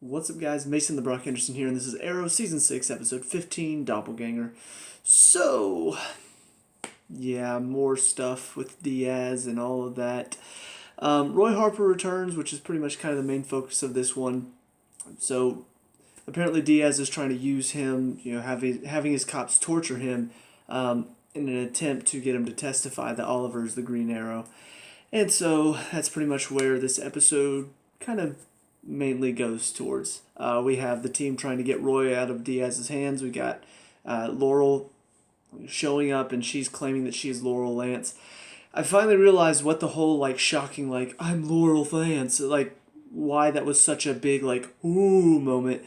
What's up, guys? Mason the Brock Henderson here, and this is Arrow Season 6, Episode 15, Doppelganger. So, yeah, more stuff with Diaz and all of that. Roy Harper returns, which is pretty much kind of the main focus of this one. So, apparently Diaz is trying to use him, having his cops torture him in an attempt to get him to testify that Oliver is the Green Arrow. And so, that's pretty much where this episode kind of mainly goes towards. We have the team trying to get Roy out of Diaz's hands. We got Laurel showing up, and she's claiming that she's Laurel Lance. I finally realized what the whole shocking I'm Laurel Lance, why that was such a big ooh moment,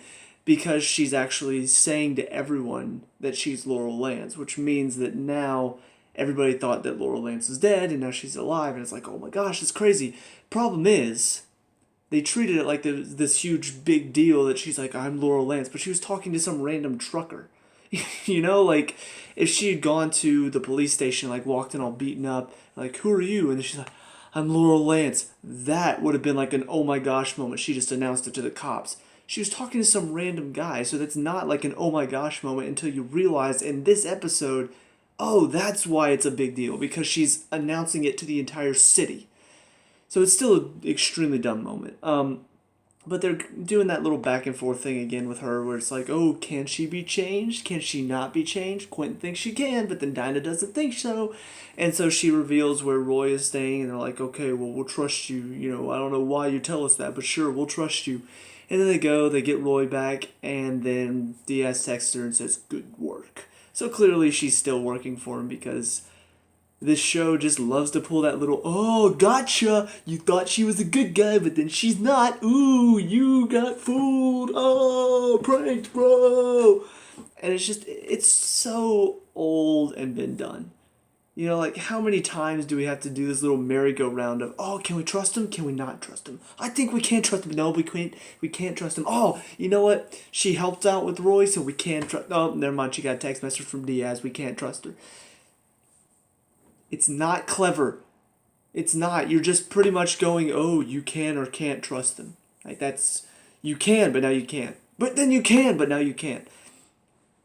because she's actually saying to everyone that she's Laurel Lance, which means that now everybody thought that Laurel Lance is dead, and now she's alive, and it's like, oh my gosh, it's crazy. Problem is, they treated it like this huge big deal that she's like, I'm Laurel Lance, but she was talking to some random trucker. If she had gone to the police station, walked in all beaten up, who are you? And she's like, I'm Laurel Lance. That would have been an oh my gosh moment. She just announced it to the cops. She was talking to some random guy, so that's not an oh my gosh moment until you realize in this episode, oh, that's why it's a big deal, because she's announcing it to the entire city. So it's still an extremely dumb moment. But they're doing that little back and forth thing again with her where it's like, oh, can she be changed? Can she not be changed? Quentin thinks she can, but then Dinah doesn't think so. And so she reveals where Roy is staying, and they're like, okay, well, we'll trust you. I don't know why you tell us that, but sure, we'll trust you. And then they get Roy back, and then Diaz texts her and says, good work. So clearly she's still working for him because this show just loves to pull that little, oh, gotcha, you thought she was a good guy, but then she's not. Ooh, you got fooled. Oh, pranked, bro. And it's so old and been done. How many times do we have to do this little merry-go-round of, oh, can we trust him? Can we not trust him? I think we can't trust him. No, we can't trust him. Oh, you know what? She helped out with Roy, so we can't trust. Oh, never mind. She got a text message from Diaz. We can't trust her. It's not clever. It's not. You're just pretty much going, oh, you can or can't trust them. You can, but now you can't. But then you can, but now you can't.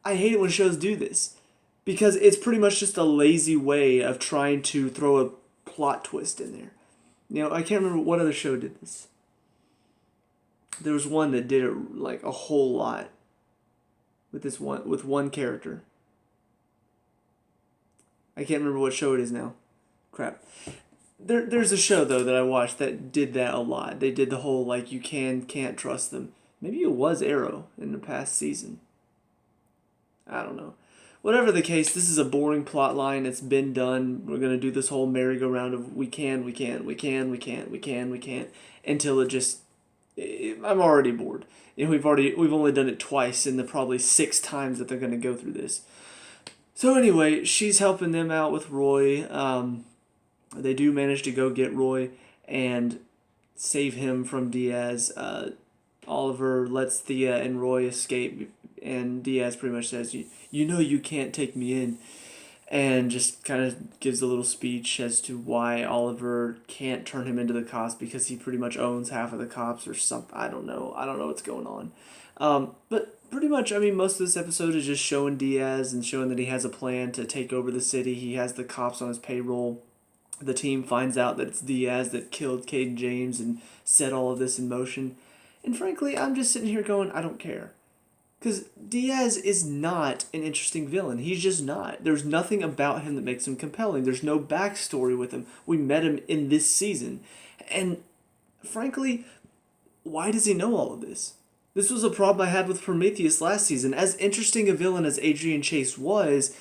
I hate it when shows do this. Because it's pretty much just a lazy way of trying to throw a plot twist in there. I can't remember what other show did this. There was one that did it a whole lot with one character. I can't remember what show it is now. Crap. There's a show, though, that I watched that did that a lot. They did the whole, you can't trust them. Maybe it was Arrow in the past season. I don't know. Whatever the case, this is a boring plot line. It's been done. We're going to do this whole merry-go-round of we can't, until it just... I'm already bored. We've only done it twice in the probably 6 times that they're going to go through this. So anyway, she's helping them out with Roy. They do manage to go get Roy and save him from Diaz. Oliver lets Thea and Roy escape, and Diaz pretty much says, you can't take me in, and just kind of gives a little speech as to why Oliver can't turn him into the cops because he pretty much owns half of the cops or something. I don't know what's going on. But pretty much, most of this episode is just showing Diaz and showing that he has a plan to take over the city. He has the cops on his payroll. The team finds out that it's Diaz that killed Cade James and set all of this in motion. And frankly, I'm just sitting here going, I don't care. Because Diaz is not an interesting villain. He's just not. There's nothing about him that makes him compelling. There's no backstory with him. We met him in this season. And frankly, why does he know all of this? This was a problem I had with Prometheus last season. As interesting a villain as Adrian Chase was,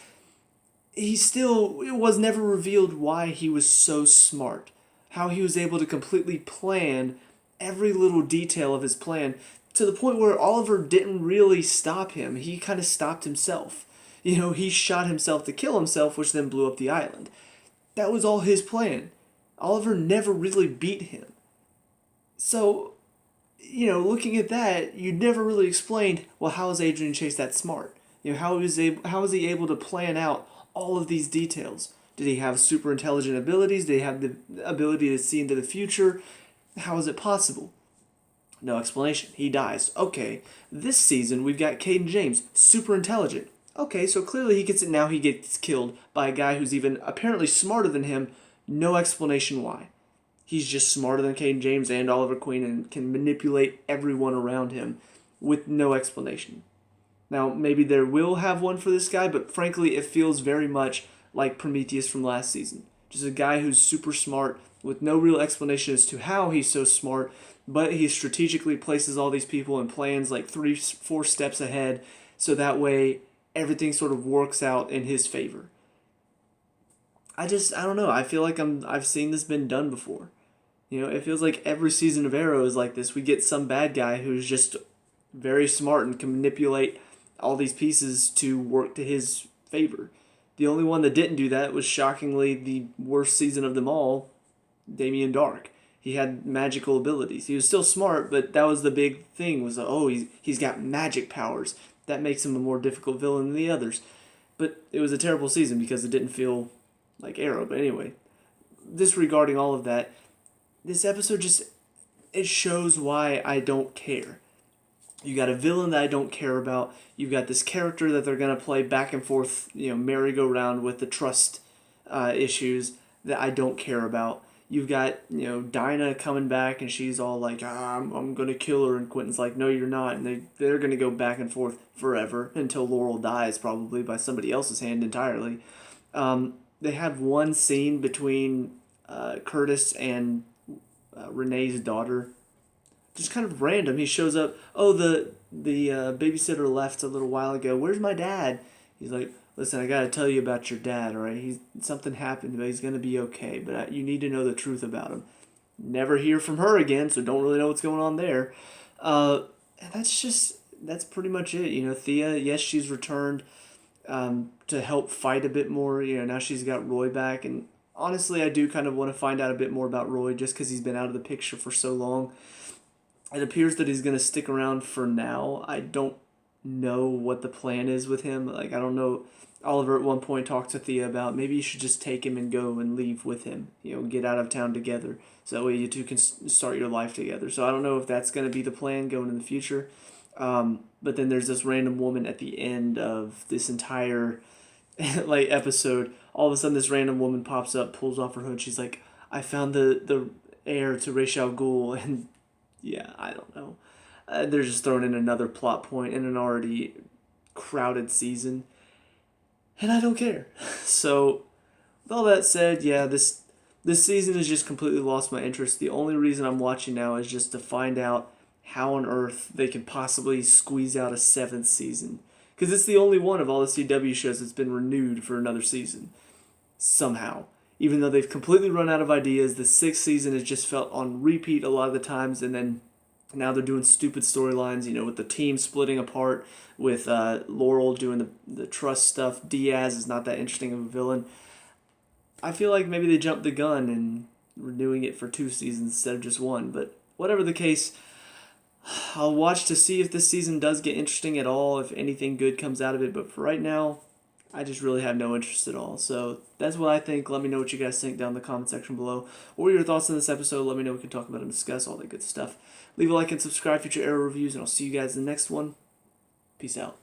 it was never revealed why he was so smart. How he was able to completely plan every little detail of his plan to the point where Oliver didn't really stop him. He kind of stopped himself. He shot himself to kill himself, which then blew up the island. That was all his plan. Oliver never really beat him. So, looking at that, you never really explained, well, how is Adrian Chase that smart? How is he able to plan out all of these details? Did he have super intelligent abilities? Did he have the ability to see into the future? How is it possible? No explanation. He dies. Okay. This season, we've got Caden James, super intelligent. Okay, so clearly he gets it now. He gets killed by a guy who's even apparently smarter than him. No explanation why. He's just smarter than Caden James and Oliver Queen and can manipulate everyone around him with no explanation. Now, maybe there will have one for this guy, but frankly, it feels very much like Prometheus from last season. Just a guy who's super smart with no real explanation as to how he's so smart, but he strategically places all these people in plans like 3-4 steps ahead, so that way everything sort of works out in his favor. I don't know. I feel like I've seen this been done before. It feels like every season of Arrow is like this. We get some bad guy who's just very smart and can manipulate all these pieces to work to his favor. The only one that didn't do that was shockingly the worst season of them all, Damien Dark. He had magical abilities. He was still smart, but that was the big thing was, he's got magic powers. That makes him a more difficult villain than the others. But it was a terrible season because it didn't feel like Arrow. But anyway, disregarding all of that, this episode it shows why I don't care. You got a villain that I don't care about. You've got this character that they're going to play back and forth, merry-go-round with the trust issues that I don't care about. You've got, Dinah coming back and she's all like, I'm going to kill her. And Quentin's like, no, you're not. And they're going to go back and forth forever until Laurel dies, probably by somebody else's hand entirely. They have one scene between Curtis and Renee's daughter. Just kind of random. He shows up. Oh, the babysitter left a little while ago. Where's my dad? He's like, listen, I gotta tell you about your dad. All right, something happened, but he's gonna be okay. But you need to know the truth about him. Never hear from her again, so don't really know what's going on there. And that's pretty much it. Thea, yes, she's returned to help fight a bit more. Now she's got Roy back, and honestly, I do kind of want to find out a bit more about Roy just because he's been out of the picture for so long. It appears that he's going to stick around for now. I don't know what the plan is with him. I don't know. Oliver at one point talked to Thea about maybe you should just take him and go and leave with him. Get out of town together. So that way you two can start your life together. So I don't know if that's going to be the plan going in the future. But then there's this random woman at the end of this entire episode. All of a sudden this random woman pops up, pulls off her hood. She's like, I found the heir to Ra's al Ghul. And yeah, I don't know. They're just throwing in another plot point in an already crowded season. And I don't care. So, with all that said, yeah, this season has just completely lost my interest. The only reason I'm watching now is just to find out how on earth they could possibly squeeze out a 7th season. Because it's the only one of all the CW shows that's been renewed for another season. Somehow. Even though they've completely run out of ideas, the 6th season has just felt on repeat a lot of the times, and then now they're doing stupid storylines, with the team splitting apart, with Laurel doing the trust stuff. Diaz is not that interesting of a villain. I feel like maybe they jumped the gun and renewing it for 2 seasons instead of just 1, but whatever the case, I'll watch to see if this season does get interesting at all, if anything good comes out of it, but for right now, I just really have no interest at all. So that's what I think. Let me know what you guys think down in the comment section below. What were your thoughts on this episode? Let me know. We can talk about it and discuss all that good stuff. Leave a like and subscribe for future Arrow reviews, and I'll see you guys in the next one. Peace out.